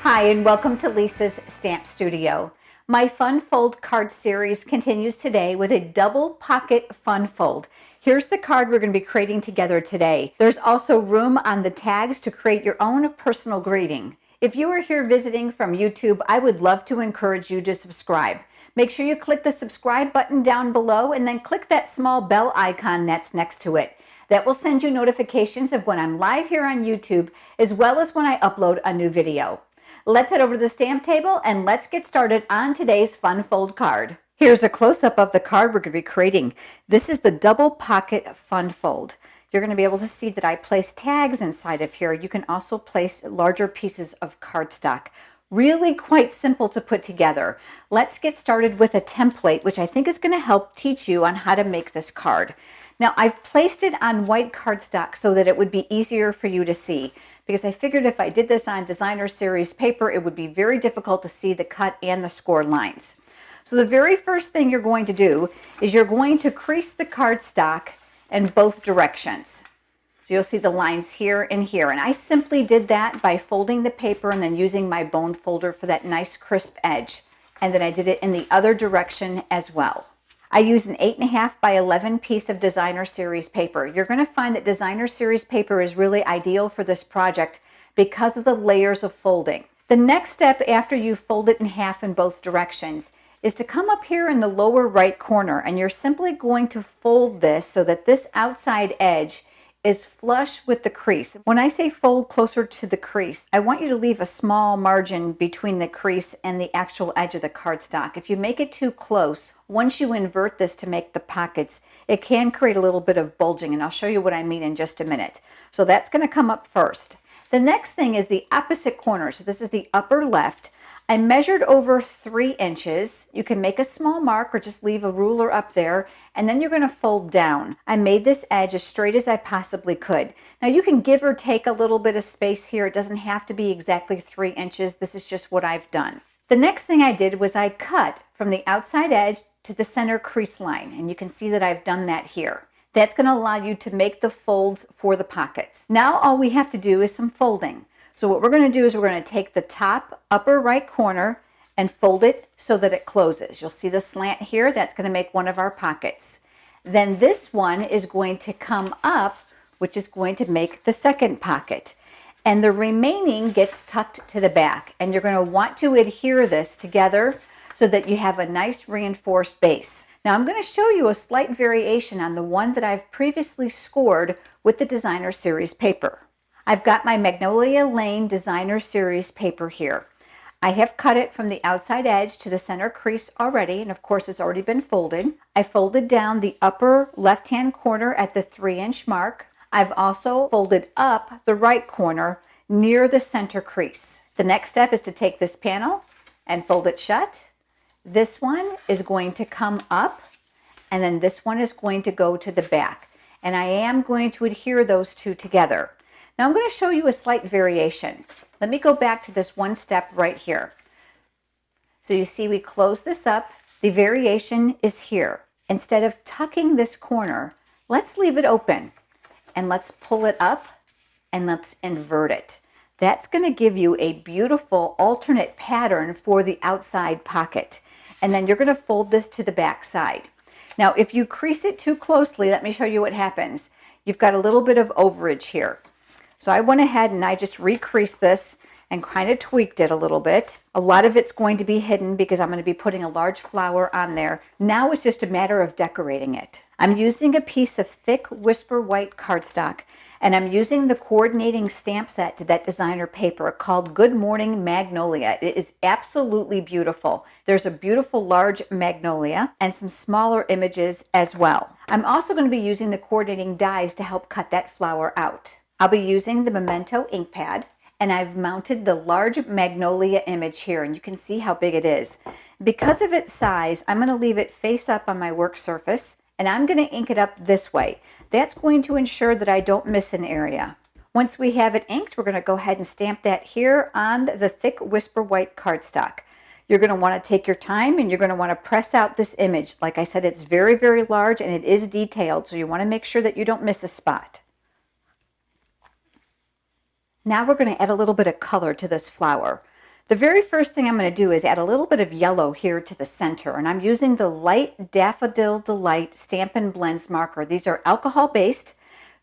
Hi, and welcome to Lisa's Stamp Studio. My Fun Fold card series continues today with a double pocket fun fold. Here's the card we're going to be creating together today. There's also room on the tags to create your own personal greeting. If you are here visiting from YouTube, I would love to encourage you to subscribe. Make sure you click the subscribe button down below and then click that small bell icon that's next to it. That will send you notifications of when I'm live here on YouTube, as well as when I upload a new video. Let's head over to the stamp table and let's get started on today's fun fold card. Here's a close-up of the card we're going to be creating. This is the double pocket fun fold. You're going to be able to see that I place tags inside of here. You can also place larger pieces of cardstock. Really quite simple to put together. Let's get started with a template, which I think is going to help teach you on how to make this card. Now, I've placed it on white cardstock so that it would be easier for you to see, because I figured if I did this on designer series paper, it would be very difficult to see the cut and the score lines. So the very first thing you're going to do is you're going to crease the cardstock in both directions. So you'll see the lines here and here. And I simply did that by folding the paper and then using my bone folder for that nice crisp edge. And then I did it in the other direction as well. I used an 8.5 by 11 piece of designer series paper. You're going to find that designer series paper is really ideal for this project because of the layers of folding. The next step after you fold it in half in both directions is to come up here in the lower right corner, and you're simply going to fold this so that this outside edge is flush with the crease. When I say fold closer to the crease, I want you to leave a small margin between the crease and the actual edge of the cardstock. If you make it too close, once you invert this to make the pockets, it can create a little bit of bulging, and I'll show you what I mean in just a minute. So that's going to come up first. The next thing is the opposite corner. So this is the upper left. I measured over 3 inches. You can make a small mark or just leave a ruler up there, and then you're going to fold down. I made this edge as straight as I possibly could. Now you can give or take a little bit of space here. It doesn't have to be exactly 3 inches. This is just what I've done. The next thing I did was I cut from the outside edge to the center crease line, and you can see that I've done that here. That's going to allow you to make the folds for the pockets. Now all we have to do is some folding. So what we're going to do is we're going to take the top upper right corner and fold it so that it closes. You'll see the slant here. That's going to make one of our pockets. Then this one is going to come up, which is going to make the second pocket. And the remaining gets tucked to the back. And you're going to want to adhere this together so that you have a nice reinforced base. Now I'm going to show you a slight variation on the one that I've previously scored with the designer series paper. I've got my Magnolia Lane Designer Series paper here. I have cut it from the outside edge to the center crease already, and of course it's already been folded. I folded down the upper left-hand corner at the 3-inch mark. I've also folded up the right corner near the center crease. The next step is to take this panel and fold it shut. This one is going to come up, and then this one is going to go to the back. And I am going to adhere those two together. Now I'm going to show you a slight variation. Let me go back to this one step right here. So you see we close this up. The variation is here. Instead of tucking this corner, let's leave it open and let's pull it up and let's invert it. That's going to give you a beautiful alternate pattern for the outside pocket. And then you're going to fold this to the back side. Now if you crease it too closely, let me show you what happens. You've got a little bit of overage here. So I went ahead and I just recreased this and kind of tweaked it a little bit. A lot of it's going to be hidden because I'm going to be putting a large flower on there. Now it's just a matter of decorating it. I'm using a piece of thick Whisper White cardstock, and I'm using the coordinating stamp set to that designer paper called Good Morning Magnolia. It is absolutely beautiful. There's a beautiful large magnolia and some smaller images as well. I'm also going to be using the coordinating dies to help cut that flower out. I'll be using the Memento ink pad, and I've mounted the large magnolia image here, and you can see how big it is. Because of its size, I'm going to leave it face up on my work surface, and I'm going to ink it up this way. That's going to ensure that I don't miss an area. Once we have it inked, we're going to go ahead and stamp that here on the thick Whisper White cardstock. You're going to want to take your time, and you're going to want to press out this image. Like I said, it's very, very large, and it is detailed, so you want to make sure that you don't miss a spot. Now we're going to add a little bit of color to this flower. The very first thing I'm going to do is add a little bit of yellow here to the center, and I'm using the Light Daffodil Delight Stampin Blends marker. These are alcohol-based,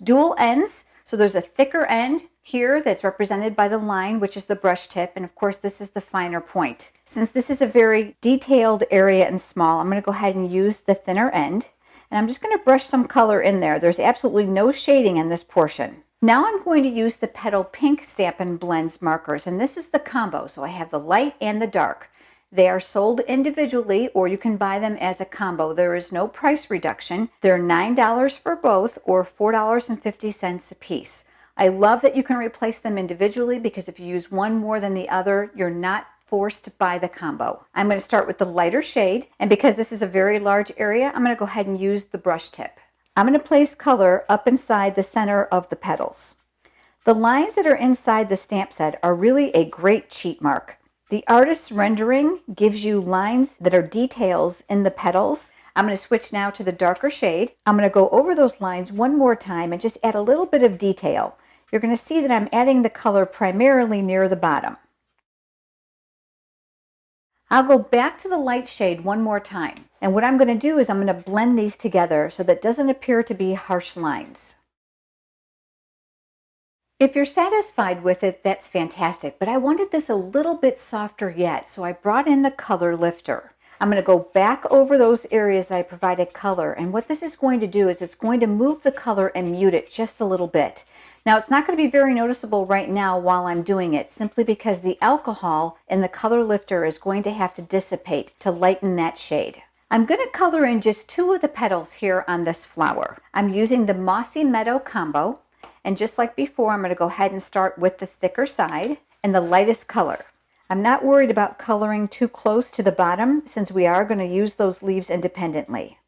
dual ends, so there's a thicker end here that's represented by the line, which is the brush tip, and of course this is the finer point. Since this is a very detailed area and small, I'm going to go ahead and use the thinner end, and I'm just going to brush some color in there. There's absolutely no shading in this portion. Now I'm going to use the Petal Pink Stampin Blends markers, and this is the combo. So I have the light and the dark. They are sold individually, or you can buy them as a combo. There is no price reduction. They're $9 for both, or $4.50 a piece. I love that you can replace them individually, because if you use one more than the other, you're not forced to buy the combo. I'm going to start with the lighter shade, and because this is a very large area, I'm going to go ahead and use the brush tip. I'm going to place color up inside the center of the petals. The lines that are inside the stamp set are really a great cheat mark. The artist's rendering gives you lines that are details in the petals. I'm going to switch now to the darker shade. I'm going to go over those lines one more time and just add a little bit of detail. You're going to see that I'm adding the color primarily near the bottom. I'll go back to the light shade one more time. And what I'm going to do is I'm going to blend these together so that it doesn't appear to be harsh lines. If you're satisfied with it, that's fantastic, but I wanted this a little bit softer yet, so I brought in the color lifter. I'm going to go back over those areas that I provided color, and what this is going to do is it's going to move the color and mute it just a little bit. Now, it's not going to be very noticeable right now while I'm doing it, simply because the alcohol in the color lifter is going to have to dissipate to lighten that shade. I'm going to color in just 2 of the petals here on this flower. I'm using the Mossy Meadow combo, and just like before, I'm going to go ahead and start with the thicker side and the lightest color. I'm not worried about coloring too close to the bottom, since we are going to use those leaves independently.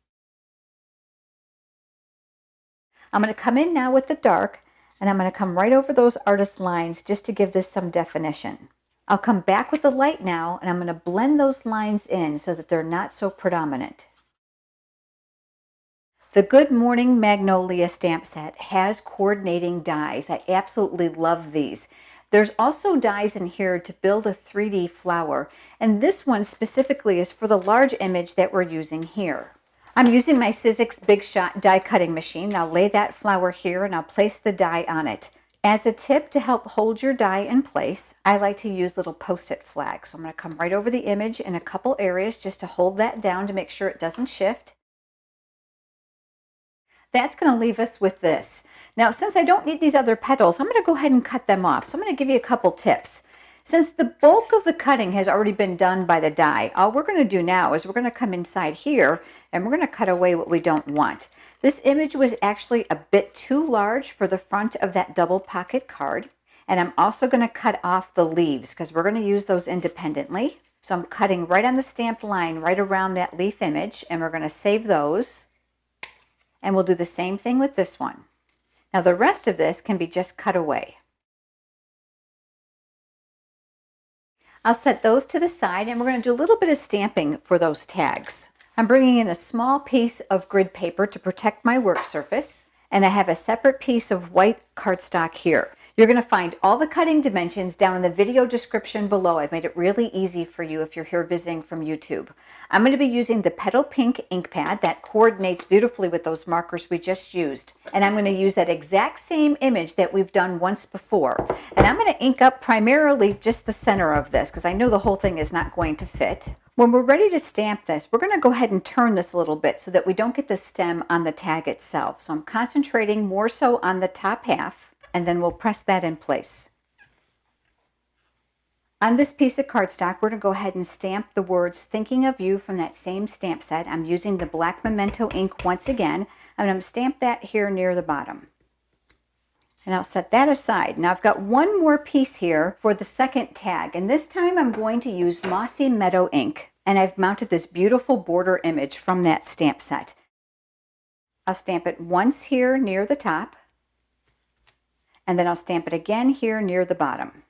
I'm going to come in now with the dark, and I'm going to come right over those artist lines just to give this some definition. I'll come back with the light now, and I'm going to blend those lines in so that they're not so predominant. The Good Morning Magnolia stamp set has coordinating dies. I absolutely love these. There's also dies in here to build a 3D flower, and this one specifically is for the large image that we're using here. I'm using my Sizzix Big Shot die cutting machine. I'll lay that flower here and I'll place the die on it. As a tip to help hold your die in place, I like to use little post-it flags. So I'm going to come right over the image in a couple areas just to hold that down to make sure it doesn't shift. That's going to leave us with this. Now, since I don't need these other petals, I'm going to go ahead and cut them off. So I'm going to give you a couple tips. Since the bulk of the cutting has already been done by the die, all we're going to do now is we're going to come inside here and we're going to cut away what we don't want. This image was actually a bit too large for the front of that double pocket card. And I'm also going to cut off the leaves because we're going to use those independently. So I'm cutting right on the stamped line right around that leaf image, and we're going to save those. And we'll do the same thing with this one. Now the rest of this can be just cut away. I'll set those to the side, and we're going to do a little bit of stamping for those tags. I'm bringing in a small piece of grid paper to protect my work surface, and I have a separate piece of white cardstock here. You're going to find all the cutting dimensions down in the video description below. I've made it really easy for you if you're here visiting from YouTube. I'm going to be using the Petal Pink ink pad that coordinates beautifully with those markers we just used. And I'm going to use that exact same image that we've done once before. And I'm going to ink up primarily just the center of this because I know the whole thing is not going to fit. When we're ready to stamp this, we're going to go ahead and turn this a little bit so that we don't get the stem on the tag itself. So I'm concentrating more so on the top half, and then we'll press that in place. On this piece of cardstock, we're going to go ahead and stamp the words "Thinking of You" from that same stamp set. I'm using the black memento ink once again, and I'm going to stamp that here near the bottom. And I'll set that aside. Now I've got one more piece here for the second tag, and this time I'm going to use Mossy Meadow ink, and I've mounted this beautiful border image from that stamp set. I'll stamp it once here near the top, and then I'll stamp it again here near the bottom.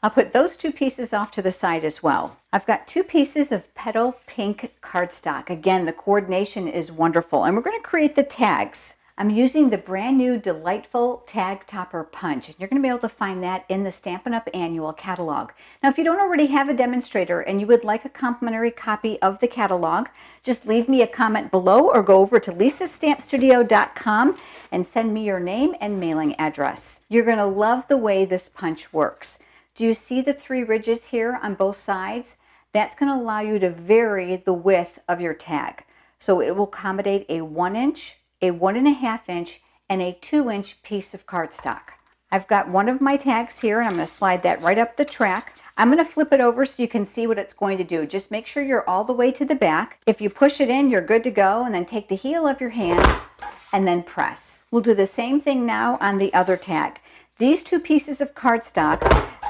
I'll put those two pieces off to the side as well. I've got 2 pieces of Petal Pink cardstock. Again, the coordination is wonderful, and we're going to create the tags. I'm using the brand new Delightful Tag Topper Punch, and you're going to be able to find that in the Stampin' Up! Annual Catalog. Now, if you don't already have a demonstrator and you would like a complimentary copy of the catalog, just leave me a comment below or go over to lisastampstudio.com and send me your name and mailing address. You're going to love the way this punch works. Do you see the 3 ridges here on both sides? That's going to allow you to vary the width of your tag. So it will accommodate a 1 inch, a 1.5 inch, and a 2 inch piece of cardstock. I've got one of my tags here, and I'm going to slide that right up the track. I'm going to flip it over so you can see what it's going to do. Just make sure you're all the way to the back. If you push it in, you're good to go, and then take the heel of your hand and then press. We'll do the same thing now on the other tag. These 2 pieces of cardstock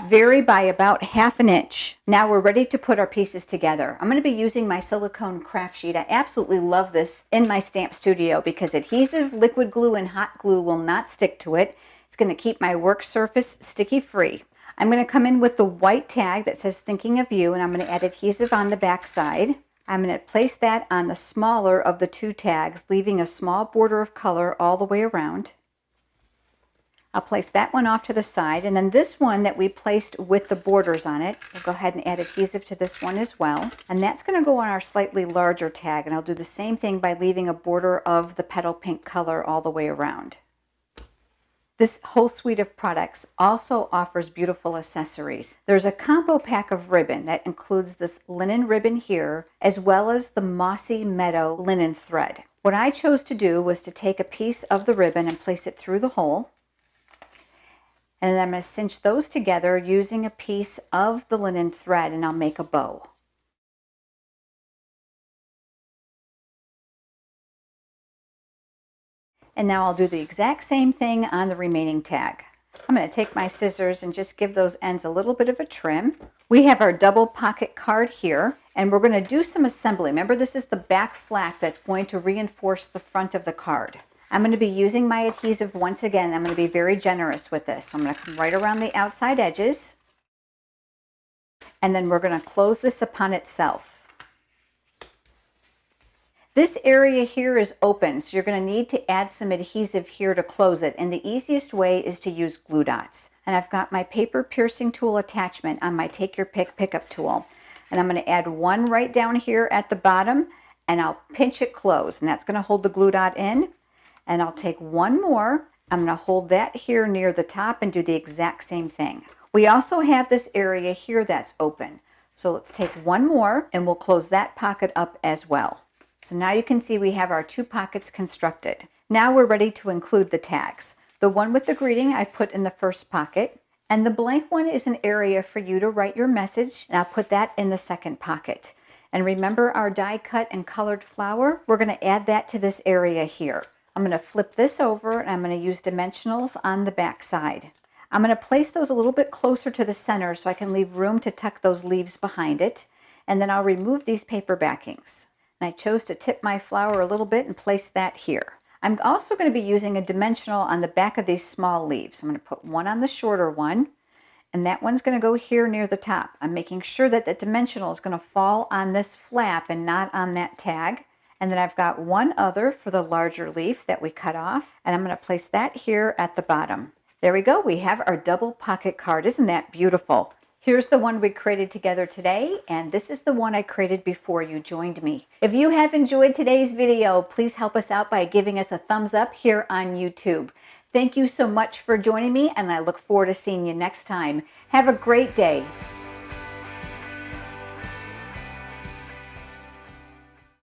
vary by about 1/2 inch. Now we're ready to put our pieces together. I'm going to be using my silicone craft sheet. I absolutely love this in my stamp studio because adhesive, liquid glue, and hot glue will not stick to it. It's going to keep my work surface sticky free. I'm going to come in with the white tag that says Thinking of You, and I'm going to add adhesive on the back side. I'm going to place that on the smaller of the 2 tags, leaving a small border of color all the way around. I'll place that one off to the side, and then this one that we placed with the borders on it, we'll go ahead and add adhesive to this one as well. And that's going to go on our slightly larger tag, and I'll do the same thing by leaving a border of the petal pink color all the way around. This whole suite of products also offers beautiful accessories. There's a combo pack of ribbon that includes this linen ribbon here, as well as the Mossy Meadow linen thread. What I chose to do was to take a piece of the ribbon and place it through the hole. And then I'm going to cinch those together using a piece of the linen thread, and I'll make a bow. And now I'll do the exact same thing on the remaining tag. I'm going to take my scissors and just give those ends a little bit of a trim. We have our double pocket card here, and we're going to do some assembly. Remember, this is the back flap that's going to reinforce the front of the card. I'm going to be using my adhesive once again. I'm going to be very generous with this. So I'm going to come right around the outside edges, and then we're going to close this upon itself. This area here is open, so you're going to need to add some adhesive here to close it, and the easiest way is to use glue dots. And I've got my paper piercing tool attachment on my Take Your Pick pickup tool, and I'm going to add one right down here at the bottom, and I'll pinch it closed, and that's going to hold the glue dot in. And I'll take one more. I'm going to hold that here near the top and do the exact same thing. We also have this area here that's open. So let's take one more, and we'll close that pocket up as well. So now you can see we have our 2 pockets constructed. Now we're ready to include the tags. The one with the greeting I put in the first pocket, and the blank one is an area for you to write your message, and I'll put that in the second pocket. And remember our die cut and colored flower? We're going to add that to this area here. I'm going to flip this over, and I'm going to use dimensionals on the back side. I'm going to place those a little bit closer to the center so I can leave room to tuck those leaves behind it. And then I'll remove these paper backings. And I chose to tip my flower a little bit and place that here. I'm also going to be using a dimensional on the back of these small leaves. I'm going to put one on the shorter one, and that one's going to go here near the top. I'm making sure that the dimensional is going to fall on this flap and not on that tag. And then I've got one other for the larger leaf that we cut off, and I'm going to place that here at the bottom. There we go. We have our double pocket card. Isn't that beautiful? Here's the one we created together today, and this is the one I created before you joined me. If you have enjoyed today's video, please help us out by giving us a thumbs up here on YouTube. Thank you so much for joining me, and I look forward to seeing you next time. Have a great day.